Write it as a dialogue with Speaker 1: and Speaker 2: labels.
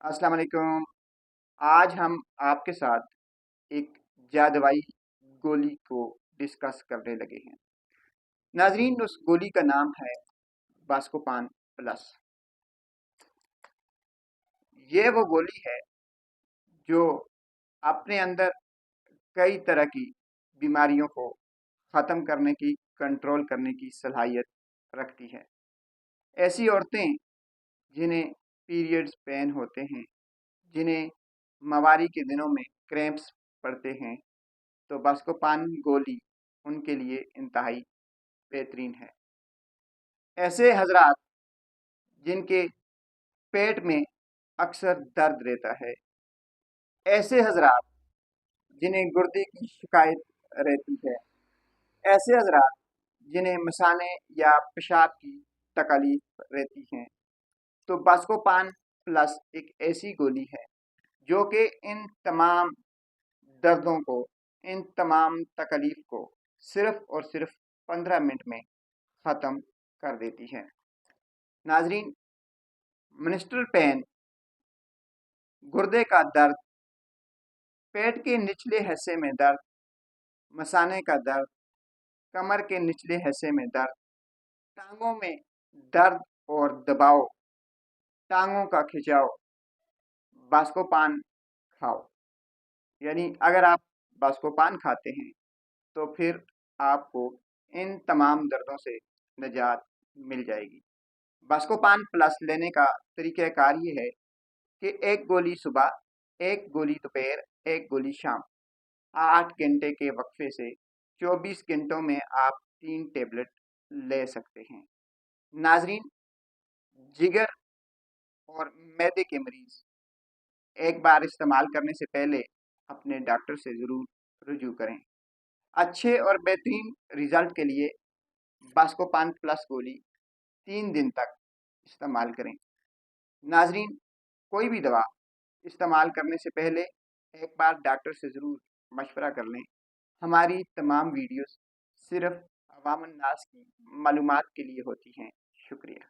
Speaker 1: अस्सलाम वालेकुम। आज हम आपके साथ एक जादुई गोली को डिस्कस करने लगे हैं। नाजरीन, उस गोली का नाम है बास्कोपान प्लस। ये वो गोली है जो अपने अंदर कई तरह की बीमारियों को ख़त्म करने की, कंट्रोल करने की सलाहियत रखती है। ऐसी औरतें जिन्हें पीरियड्स पेन होते हैं, जिन्हें माहवारी के दिनों में क्रैम्प्स पड़ते हैं, तो बास्कोपान गोली उनके लिए इंतहाई बेहतरीन है। ऐसे हजरात जिनके पेट में अक्सर दर्द रहता है, ऐसे हजरात जिन्हें गुर्दे की शिकायत रहती है, ऐसे हजरात जिन्हें मसाने या पेशाब की तकलीफ रहती हैं, तो बास्कोपान प्लस एक ऐसी गोली है जो कि इन तमाम दर्दों को, इन तमाम तकलीफ को सिर्फ और सिर्फ 15 मिनट में ख़त्म कर देती है। नाजरीन, मिनिस्ट्रल पेन, गुर्दे का दर्द, पेट के निचले हिस्से में दर्द, मसाने का दर्द, कमर के निचले हिस्से में दर्द, टांगों में दर्द और दबाव, टांगों का खिंचाव, बास्कोपान खाओ। यानी अगर आप बास्कोपान खाते हैं तो फिर आपको इन तमाम दर्दों से निजात मिल जाएगी। बास्कोपान प्लस लेने का तरीक़ाकार ये है कि एक गोली सुबह, एक गोली दोपहर, एक गोली शाम, 8 घंटे के वक्फे से 24 घंटों में आप 3 टेबलेट ले सकते हैं। नाजरीन, जिगर और मैदे के मरीज़ एक बार इस्तेमाल करने से पहले अपने डॉक्टर से ज़रूर रुजू करें। अच्छे और बेहतरीन रिज़ल्ट के लिए बास्कोपान प्लस गोली 3 दिन तक इस्तेमाल करें। नाजरीन, कोई भी दवा इस्तेमाल करने से पहले एक बार डॉक्टर से ज़रूर मशवरा कर लें। हमारी तमाम वीडियोस सिर्फ अवाम नास की मालूमात के लिए होती हैं। शुक्रिया।